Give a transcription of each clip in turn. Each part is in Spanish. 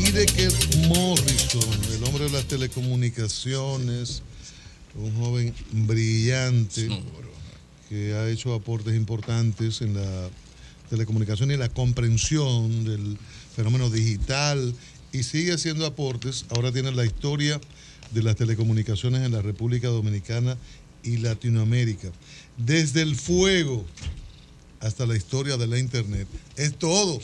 Lydekker Morrison, el hombre de las telecomunicaciones, un joven brillante que ha hecho aportes importantes en la telecomunicación y la comprensión del fenómeno digital y sigue haciendo aportes. Ahora tiene la historia de las telecomunicaciones en la República Dominicana y Latinoamérica. Desde el fuego hasta la historia de la Internet. Es todo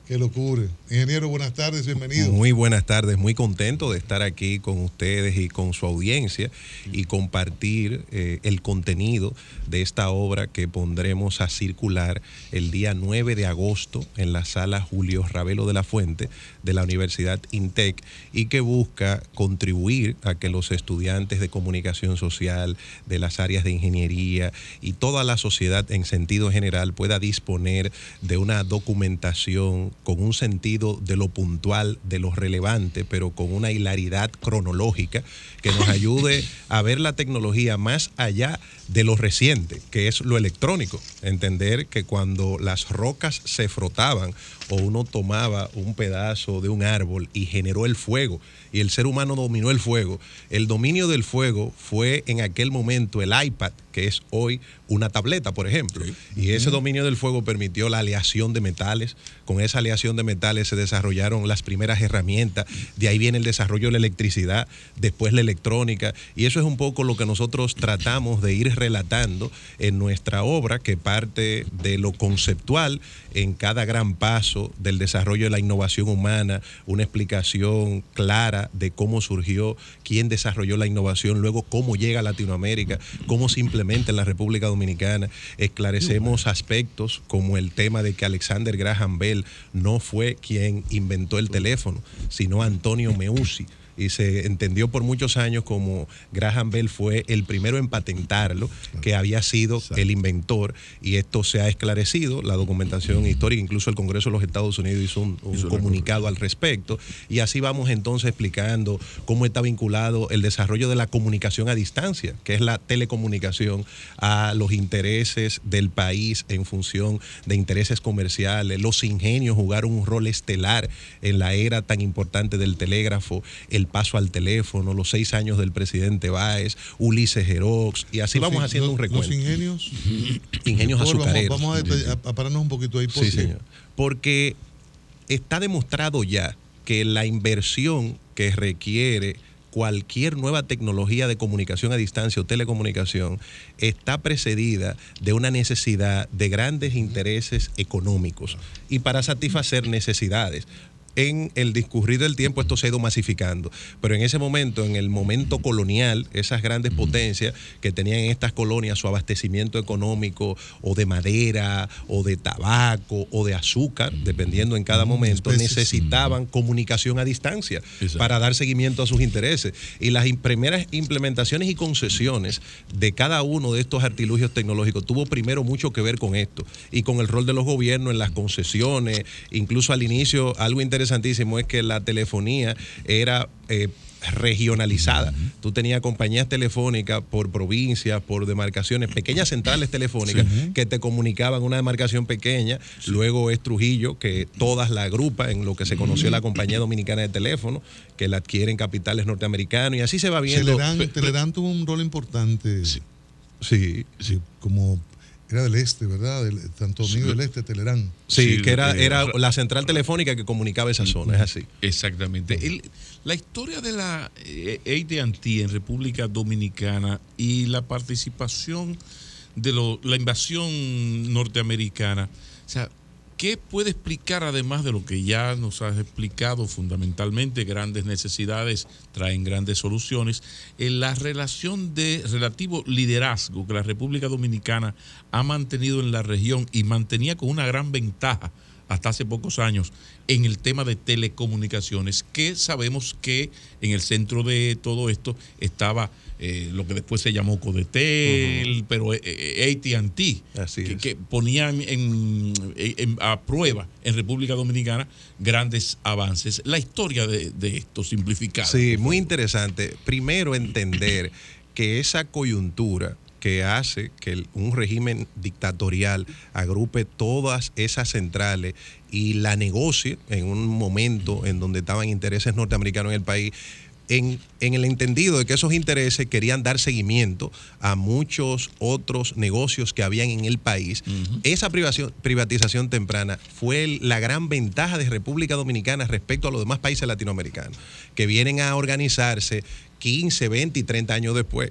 que lo cubre. Ingeniero, buenas tardes, bienvenido. Muy buenas tardes, muy contento de estar aquí con ustedes y con su audiencia y compartir el contenido de esta obra que pondremos a circular el día 9 de agosto en la sala Julio Ravelo de la Fuente de la Universidad INTEC y que busca contribuir a que los estudiantes de comunicación social, de las áreas de ingeniería y toda la sociedad en sentido general pueda disponer de una documentación con un sentido de lo puntual, de lo relevante, pero con una hilaridad cronológica que nos ayude a ver la tecnología más allá de lo reciente, que es lo electrónico. Entender que cuando las rocas se frotaban o uno tomaba un pedazo de un árbol y generó el fuego y el ser humano dominó el fuego, el dominio del fuego fue en aquel momento el iPad, que es hoy una tableta, por ejemplo. Sí. Y ese dominio del fuego permitió la aleación de metales. Con esa aleación de metales se desarrollaron las primeras herramientas. De ahí viene el desarrollo de la electricidad, después la electrónica. Y eso es un poco lo que nosotros tratamos de ir relatando en nuestra obra, que parte de lo conceptual en cada gran paso del desarrollo de la innovación humana, una explicación clara de cómo surgió, quién desarrolló la innovación, luego cómo llega a Latinoamérica, cómo se implementa en la República Dominicana. Esclarecemos aspectos como el tema de que Alexander Graham Bell no fue quien inventó el teléfono, sino Antonio Meucci. Y se entendió por muchos años como Graham Bell fue el primero en patentarlo, que había sido el inventor, y esto se ha esclarecido, la documentación histórica, incluso el Congreso de los Estados Unidos hizo un comunicado al respecto, y así vamos entonces explicando cómo está vinculado el desarrollo de la comunicación a distancia, que es la telecomunicación, a los intereses del país en función de intereses comerciales. Los ingenios jugaron un rol estelar en la era tan importante del telégrafo, el paso al teléfono, los 6 años del presidente Báez, Ulises Gerox, y así vamos haciendo un recuento. ¿Los ingenios? Ingenios azucareros. Vamos a pararnos un poquito ahí. Sí, señor. Porque está demostrado ya que la inversión que requiere cualquier nueva tecnología de comunicación a distancia o telecomunicación está precedida de una necesidad de grandes intereses económicos y para satisfacer necesidades. En el discurrir del tiempo esto se ha ido masificando, pero en ese momento, en el momento colonial, esas grandes potencias que tenían en estas colonias su abastecimiento económico o de madera o de tabaco o de azúcar, dependiendo en cada momento, necesitaban comunicación a distancia para dar seguimiento a sus intereses. Y las primeras implementaciones y concesiones de cada uno de estos artilugios tecnológicos tuvo primero mucho que ver con esto y con el rol de los gobiernos en las concesiones. Incluso al inicio, algo interesantísimo es que la telefonía era regionalizada. Tú tenías compañías telefónicas por provincias, por demarcaciones, pequeñas centrales telefónicas que te comunicaban una demarcación pequeña. Luego es Trujillo, que todas la agrupa en lo que se conoció la Compañía Dominicana de Teléfono, que la adquieren capitales norteamericanos, y así se va viendo. Telerán tuvo un rol importante. Sí, como era del este, ¿verdad? Santo Domingo del Este, Telerán. Sí, que era la central telefónica que comunicaba esa zona, es así. Exactamente. La historia de la AT&T en República Dominicana y la participación de la invasión norteamericana, o sea, ¿qué puede explicar, además de lo que ya nos has explicado fundamentalmente? Grandes necesidades traen grandes soluciones. En la relación de relativo liderazgo que la República Dominicana ha mantenido en la región y mantenía con una gran ventaja hasta hace pocos años en el tema de telecomunicaciones, que sabemos que en el centro de todo esto estaba lo que después se llamó Codetel, pero AT&T, que ponía a prueba en República Dominicana grandes avances. La historia de esto simplificada. Sí, muy interesante. Primero, entender que esa coyuntura que hace que un régimen dictatorial agrupe todas esas centrales y la negocie en un momento en donde estaban intereses norteamericanos en el país, en el entendido de que esos intereses querían dar seguimiento a muchos otros negocios que habían en el país. Esa privatización temprana fue la gran ventaja de República Dominicana respecto a los demás países latinoamericanos, que vienen a organizarse 15, 20 y 30 años después.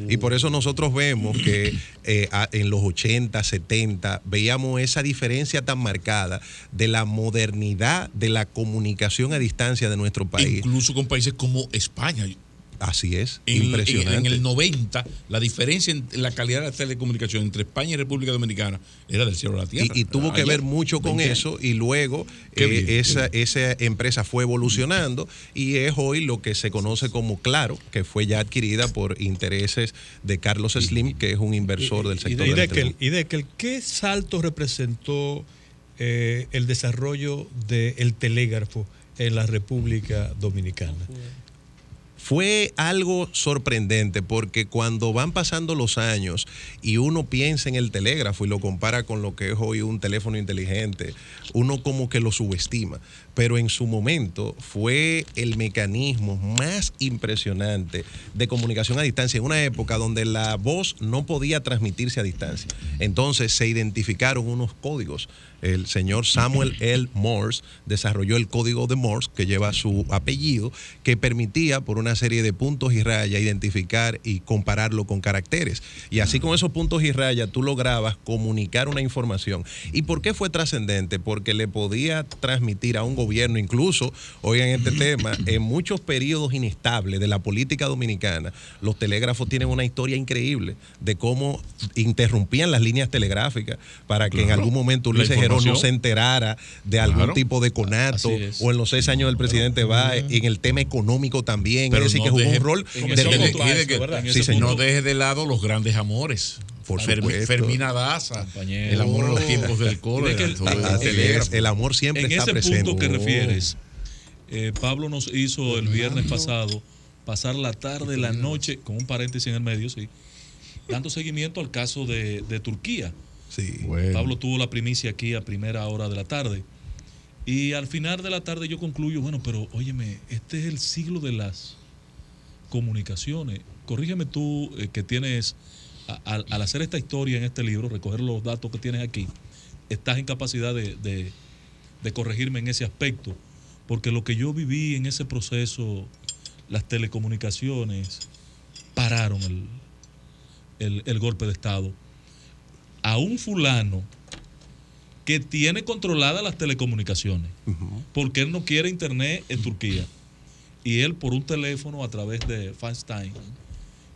Y por eso nosotros vemos que en los 80, 70, veíamos esa diferencia tan marcada de la modernidad de la comunicación a distancia de nuestro país. Incluso con países como España. Así es, impresionante. En el 90, la diferencia en la calidad de la telecomunicación entre España y República Dominicana era del cielo a la tierra. Y tuvo que ver mucho con eso, y luego esa empresa fue evolucionando y es hoy lo que se conoce como Claro, que fue ya adquirida por intereses de Carlos Slim, que es un inversor del sector de la telecomunicación. ¿Qué salto representó el desarrollo del telégrafo en la República Dominicana? Fue algo sorprendente porque cuando van pasando los años y uno piensa en el telégrafo y lo compara con lo que es hoy un teléfono inteligente, uno como que lo subestima. Pero en su momento fue el mecanismo más impresionante de comunicación a distancia en una época donde la voz no podía transmitirse a distancia. Entonces se identificaron unos códigos. El señor Samuel L. Morse desarrolló el código de Morse, que lleva su apellido, que permitía por una serie de puntos y rayas identificar y compararlo con caracteres. Y así con esos puntos y rayas tú lograbas comunicar una información. ¿Y por qué fue trascendente? Porque le podía transmitir a un gobierno, incluso, oigan este tema, en muchos periodos inestables de la política dominicana, los telégrafos tienen una historia increíble de cómo interrumpían las líneas telegráficas para que en algún momento Luis Herrero no se enterara de algún tipo de conato, o en los 6 años del presidente Báez, en el tema económico también. Pero es decir, no que jugó deje, un rol no deje de lado los grandes amores. Por supuesto. Fermina Daza, el amor en los tiempos del cólera. El amor siempre está presente. En ese punto que refieres, Pablo nos hizo el viernes pasado pasar la tarde, la noche, con un paréntesis en el medio, sí, dando seguimiento al caso de Turquía. Sí. Bueno. Pablo tuvo la primicia aquí a primera hora de la tarde. Y al final de la tarde yo concluyo, bueno, pero óyeme, este es el siglo de las comunicaciones. Corrígeme tú, que tienes, al hacer esta historia en este libro, recoger los datos que tienes aquí, estás en capacidad de corregirme en ese aspecto, porque lo que yo viví en ese proceso, las telecomunicaciones pararon el golpe de Estado. A un fulano que tiene controladas las telecomunicaciones, porque él no quiere internet en Turquía, y él por un teléfono a través de FaceTime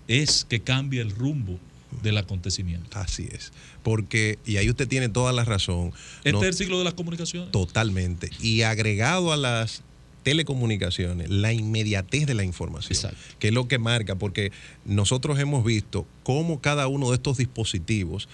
es que cambia el rumbo del acontecimiento. Así es, porque, y ahí usted tiene toda la razón. Este es el siglo de las comunicaciones. Totalmente, y agregado a las telecomunicaciones, la inmediatez de la información. Exacto. Que es lo que marca, porque nosotros hemos visto cómo cada uno de estos dispositivos,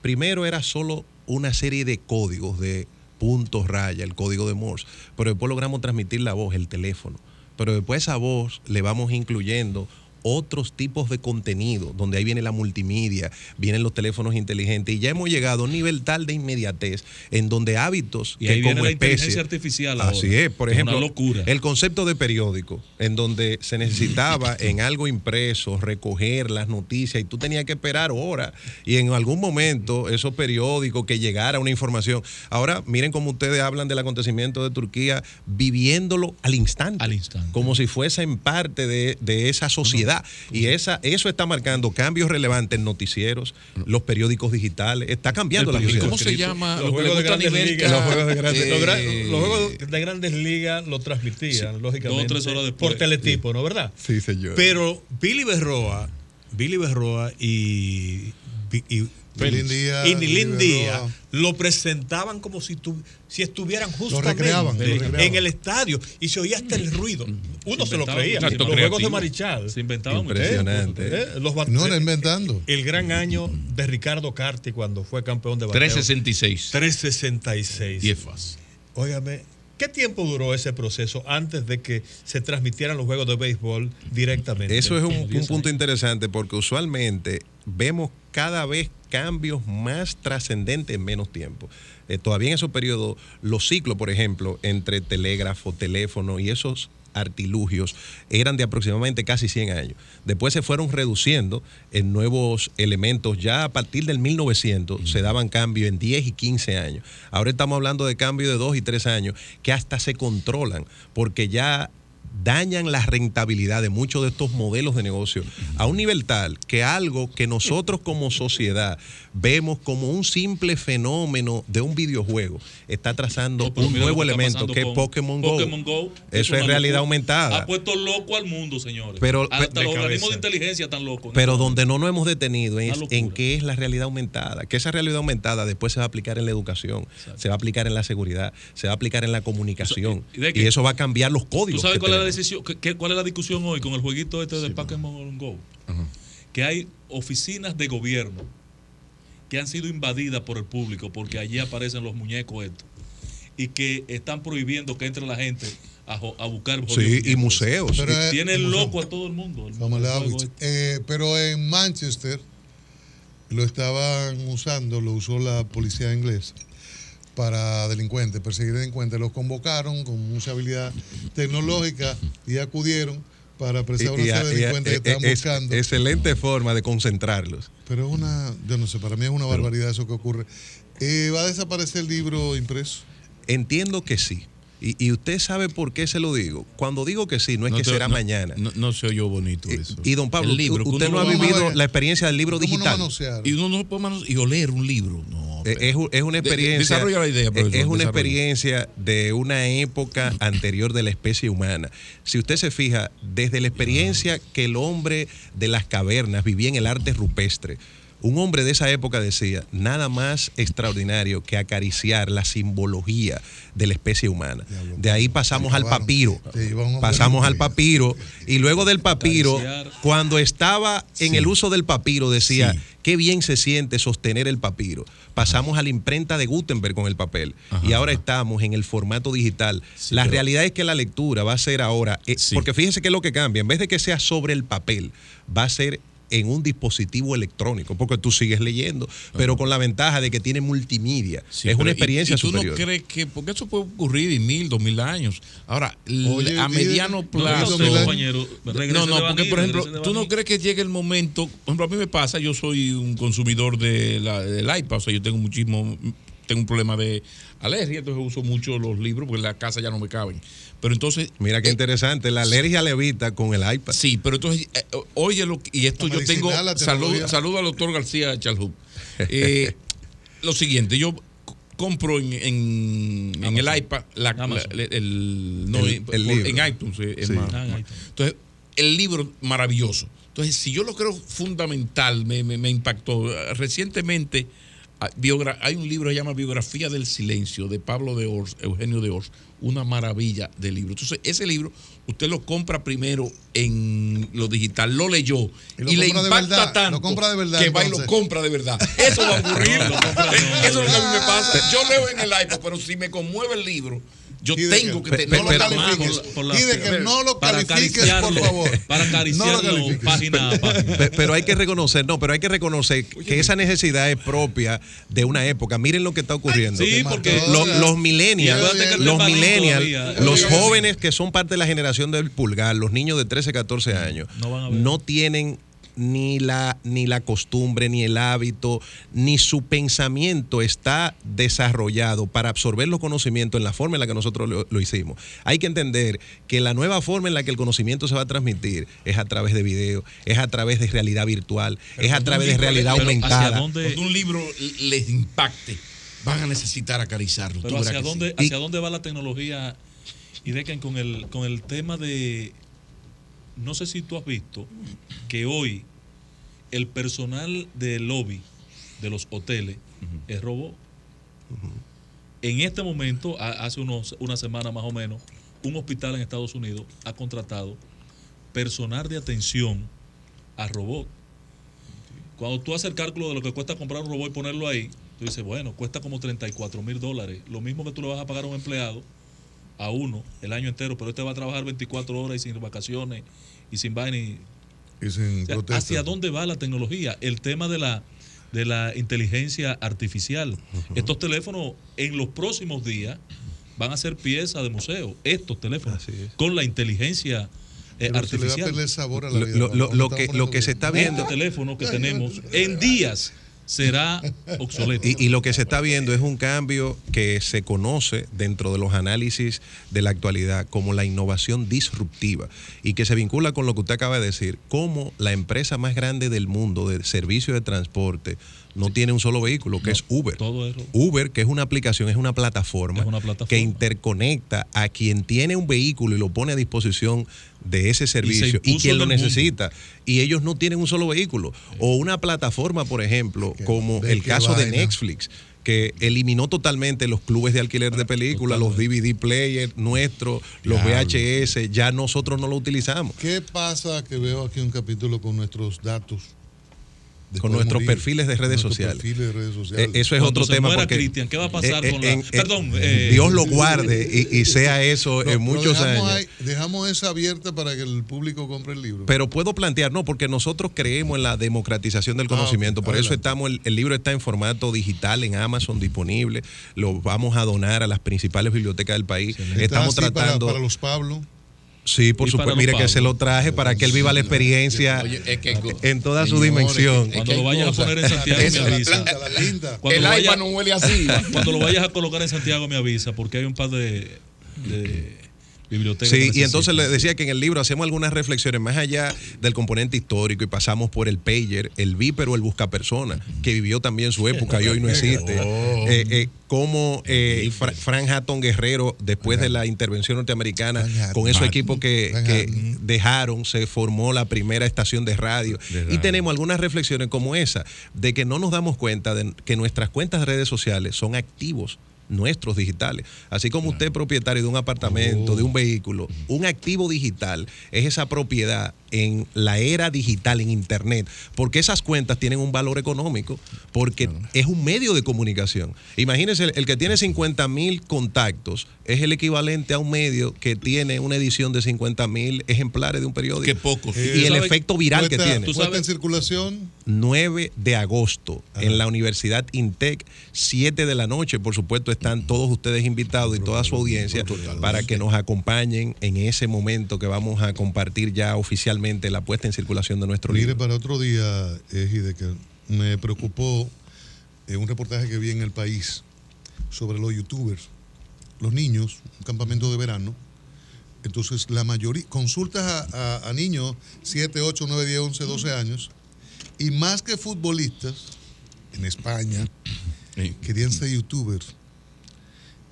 primero era solo una serie de códigos, de puntos, raya, el código de Morse, pero después logramos transmitir la voz, el teléfono. Pero después a esa voz le vamos incluyendo otros tipos de contenido, donde ahí viene la multimedia, vienen los teléfonos inteligentes, y ya hemos llegado a un nivel tal de inmediatez en donde hábitos y ahí que viene como la especie, inteligencia artificial ahora. Así es, por ejemplo, una locura. El concepto de periódico, en donde se necesitaba en algo impreso recoger las noticias y tú tenías que esperar horas, y en algún momento esos periódicos que llegara una información. Ahora miren cómo ustedes hablan del acontecimiento de Turquía, viviéndolo al instante, como si fuesen parte de esa sociedad. Y eso está marcando cambios relevantes en noticieros, los periódicos digitales, está cambiando la sociedad. ¿Cómo se llama? Los juegos de grandes ligas. Los juegos de grandes ligas lo transmitían, lógicamente, 2 o 3 horas después, por teletipo, ¿no? ¿Verdad? Sí, señor. Pero Billy Berroa y Nilín Díaz lo presentaban como si estuvieran justamente en el estadio y se oía hasta el ruido. Uno se lo creía. Los juegos de Marichal. Se inventaban. Impresionante. No era inventando. El gran año de Ricardo Carti cuando fue campeón de bateo. 366. 10 fases. Óigame, ¿qué tiempo duró ese proceso antes de que se transmitieran los juegos de béisbol directamente? Eso es un punto interesante, porque usualmente vemos cada vez cambios más trascendentes en menos tiempo. Todavía en esos periodos, los ciclos, por ejemplo, entre telégrafo, teléfono y esos artilugios eran de aproximadamente casi 100 años. Después se fueron reduciendo en nuevos elementos. Ya a partir del 1900 se daban cambios en 10 y 15 años. Ahora estamos hablando de cambios de 2 y 3 años que hasta se controlan porque ya dañan la rentabilidad de muchos de estos modelos de negocio a un nivel tal que algo que nosotros como sociedad vemos como un simple fenómeno de un videojuego está trazando un nuevo elemento que es Pokémon Go. Eso es realidad aumentada. Ha puesto loco al mundo, señores. Pero, hasta los organismos de inteligencia están locos. Pero donde no nos hemos detenido es en qué es la realidad aumentada. Que esa realidad aumentada después se va a aplicar en la educación, se va a aplicar en la seguridad, se va a aplicar en la comunicación. Y eso va a cambiar los códigos. ¿Tú sabes cuál es la decisión? ¿Cuál es la discusión hoy con el jueguito de Pokémon Go? Que hay oficinas de gobierno que han sido invadidas por el público porque allí aparecen los muñecos estos y que están prohibiendo que entre la gente a buscar y museos. Tienen loco a todo el mundo. Pero en Manchester lo estaban usando, lo usó la policía inglesa para delincuentes, perseguir delincuentes. Los convocaron con mucha habilidad tecnológica y acudieron para apresar a unos delincuentes que estaban buscando. Excelente forma de concentrarlos. Pero es yo no sé, para mí es una barbaridad eso que ocurre. ¿Va a desaparecer el libro impreso? Entiendo que sí. Y usted sabe por qué se lo digo. Cuando digo que sí, no es que será mañana. No se oyó bonito eso. Y don Pablo, usted no ha vivido la experiencia del libro digital. Y uno no puede y oler un libro. No, es una experiencia. Desarrolla la idea, profesor. Es una experiencia de una época anterior de la especie humana. Si usted se fija, desde la experiencia que el hombre de las cavernas vivía en el arte rupestre, un hombre de esa época decía, nada más extraordinario que acariciar la simbología de la especie humana. De ahí pasamos al papiro. Pasamos al papiro. Y luego del papiro, cuando estaba en el uso del papiro, decía, qué bien se siente sostener el papiro. Pasamos a la imprenta de Gutenberg con el papel. Y ahora estamos en el formato digital. La realidad es que la lectura va a ser ahora, porque fíjese qué es lo que cambia. En vez de que sea sobre el papel, va a ser en un dispositivo electrónico, porque tú sigues leyendo, pero con la ventaja de que tiene multimedia. Es una experiencia superior. ¿Tú no crees que, porque eso puede ocurrir en 1000, 2000 años? Ahora, a mediano plazo. Porque por ejemplo, ¿tú no crees que llegue el momento? Por ejemplo, a mí me pasa, yo soy un consumidor del iPad, o sea, yo tengo un problema de alergia, entonces uso mucho los libros porque en la casa ya no me caben. Pero entonces, mira qué interesante, la alergia le evita con el iPad. Sí, pero entonces, óyelo, y esto yo tengo, saludo al doctor García Chalhub. Lo siguiente, yo compro en el iPad el libro en iTunes. Entonces, el libro maravilloso. Entonces, si yo lo creo fundamental, me impactó. Recientemente hay un libro que se llama Biografía del Silencio, de Pablo de Ors, Eugenio de Ors, una maravilla de libro. Entonces, ese libro usted lo compra primero en lo digital, lo leyó y le impacta tanto que va y lo compra de verdad. Eso va a ocurrir. Eso es lo que a mí me pasa. Yo leo en el iPad, pero si me conmueve el libro, yo tengo que tener. No lo califiques. Pide que no lo califiques, por favor. Para acariciarlo página a página. Pero hay que reconocer, que esa necesidad es propia de una época. Miren lo que está ocurriendo. Sí, porque los millennials, los jóvenes que son parte de la generación del pulgar, los niños de 13, 14 años, no tienen ni la costumbre, ni el hábito, ni su pensamiento está desarrollado para absorber los conocimientos en la forma en la que nosotros lo hicimos. Hay que entender que la nueva forma en la que el conocimiento se va a transmitir es a través de video, es a través de realidad virtual, es a través de realidad aumentada. Cuando un libro les impacte, van a necesitar acariciarlo. Pero ¿hacia dónde va la tecnología? Y dejen con el tema de... No sé si tú has visto que hoy el personal del lobby de los hoteles es robot. En este momento, hace una semana más o menos, un hospital en Estados Unidos ha contratado personal de atención a robot. Cuando tú haces el cálculo de lo que cuesta comprar un robot y ponerlo ahí, tú dices, bueno, cuesta como $34,000. Lo mismo que tú le vas a pagar a un empleado, a uno, el año entero, pero este va a trabajar 24 horas y sin vacaciones y sin vaina. Y sin protesta. ¿Hacia dónde va la tecnología? El tema de de la inteligencia artificial. Estos teléfonos en los próximos días van a ser pieza de museo, estos teléfonos, con la inteligencia artificial. Lo que se está viendo, este teléfono que tenemos en días será obsoleto. Y lo que se está viendo es un cambio que se conoce dentro de los análisis de la actualidad como la innovación disruptiva y que se vincula con lo que usted acaba de decir, como la empresa más grande del mundo de servicio de transporte no tiene un solo vehículo, que es Uber. Uber, que es una aplicación, es una plataforma que interconecta a quien tiene un vehículo y lo pone a disposición de ese servicio y quien lo necesita. Y ellos no tienen un solo vehículo. O una plataforma, por ejemplo, como el caso de Netflix, que eliminó totalmente los clubes de alquiler de películas, los DVD players nuestros, los VHS, ya nosotros no lo utilizamos. ¿Qué pasa que veo aquí un capítulo con nuestros datos? Con nuestros perfiles de redes sociales. Eso es otro tema. Porque Cristian, ¿qué va a pasar con la... Perdón. Dios lo guarde y sea eso en muchos años. Dejamos esa abierta para que el público compre el libro. Pero puedo plantear, no, porque nosotros creemos en la democratización del conocimiento. Por eso el libro está en formato digital en Amazon disponible. Lo vamos a donar a las principales bibliotecas del país. Estamos tratando... Para los Pablo. Sí, por supuesto. Mire que se lo traje para que él viva la experiencia en toda su dimensión. Cuando lo vayas a poner en Santiago me avisa. El iPad no huele así. Cuando lo vayas a colocar en Santiago me avisa, porque hay un par de bibliotecas. Sí, y entonces le decía que en el libro hacemos algunas reflexiones más allá del componente histórico y pasamos por el pager, el viper o el buscapersona, que vivió también su época y hoy no existe. Como Frank Hatton Guerrero, después de la intervención norteamerina, con esos equipos que dejaron, se formó la primera estación de radio. Y tenemos algunas reflexiones como esa, de que no nos damos cuenta de que nuestras cuentas de redes sociales son activos nuestros digitales. Así como usted es propietario de un apartamento, de un vehículo, un activo digital es esa propiedad en la era digital, en internet, porque esas cuentas tienen un valor económico, porque es un medio de comunicación. Imagínense, el que tiene 50,000 contactos es el equivalente a un medio que tiene una edición de 50,000 ejemplares de un periódico. Qué pocos. Y el efecto viral que tiene. ¿Puesta en circulación? 9 de agosto en la Universidad INTEC, 7 de la noche. Por supuesto, están todos ustedes invitados y toda su audiencia para que nos acompañen en ese momento que vamos a compartir ya oficialmente la puesta en circulación de nuestro libro. Mire, para otro día, Ejide, que me preocupó un reportaje que vi en El País sobre los youtubers, los niños, un campamento de verano. Entonces, la mayoría, consultas a niños 7, 8, 9, 10, 11, 12 años, y más que futbolistas, en España, querían ser youtubers.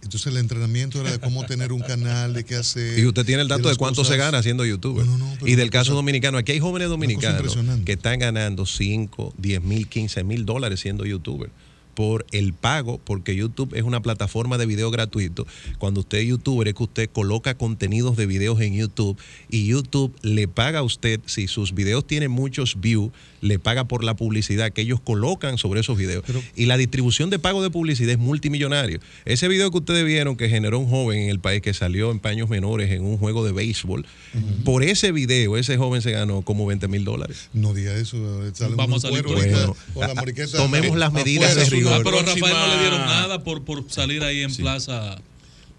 Entonces el entrenamiento era de cómo tener un canal, de qué hacer. Y usted tiene el dato de cuánto se gana siendo youtuber. Y del caso dominicano, aquí hay jóvenes dominicanos que están ganando 5, 10 mil, 15 mil dólares siendo youtuber por el pago, porque YouTube es una plataforma de video gratuito. Cuando usted es youtuber es que usted coloca contenidos de videos en YouTube y YouTube le paga a usted, si sus videos tienen muchos views, le paga por la publicidad que ellos colocan sobre esos videos. Y la distribución de pago de publicidad es multimillonario. Ese video que ustedes vieron que generó un joven en el país que salió en paños menores en un juego de béisbol, por ese video ese joven se ganó como 20 mil dólares. No diga eso. Vamos a salir tomemos las medidas de rigor. Pero a Rafael no le dieron nada por salir ahí en Plaza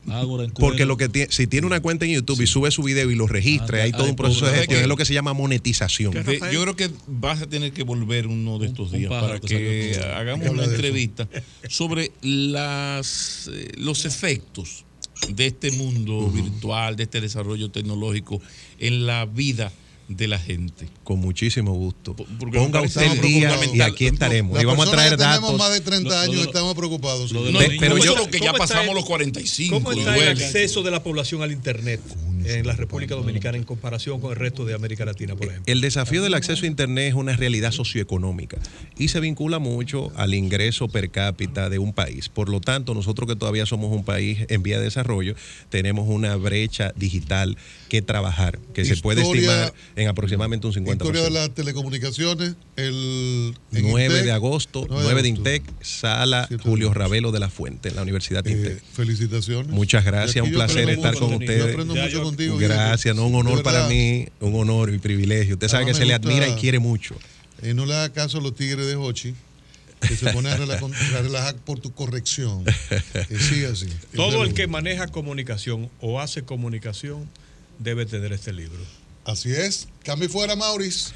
Ágora. Porque si tiene una cuenta en YouTube y sube su video y lo registra, hay todo un proceso de gestión, es lo que se llama monetización. Yo creo que vas a tener que volver uno de estos días para que hagamos una entrevista sobre los efectos de este mundo virtual, de este desarrollo tecnológico en la vida de la gente. Con muchísimo gusto. Ponga usted el día y aquí estaremos. Y vamos a traer datos. Tenemos más de 30 años, estamos preocupados. Pero yo creo que ya pasamos los 45. ¿Cómo está el acceso de la población al Internet en la República Dominicana en comparación con el resto de América Latina, por ejemplo? El desafío del acceso a Internet es una realidad socioeconómica y se vincula mucho al ingreso per cápita de un país. Por lo tanto, nosotros que todavía somos un país en vía de desarrollo, tenemos una brecha digital que trabajar, que se puede estimar en aproximadamente un 50%. Historia de las telecomunicaciones, el 9 de agosto, 9 de INTEC, sala Julio Ravelo de la Fuente, en la Universidad INTEC. Felicitaciones. Muchas gracias, un placer estar con ustedes. Yo aprendo mucho contigo. Gracias, un honor para mí, un honor y privilegio. Usted sabe que se le admira y quiere mucho. No le haga caso a los tigres de Hochi. que se pone a relajar por tu corrección. Sigue así. Todo el que maneja comunicación o hace comunicación debe tener este libro. Así es. Cambio fuera, Maurice.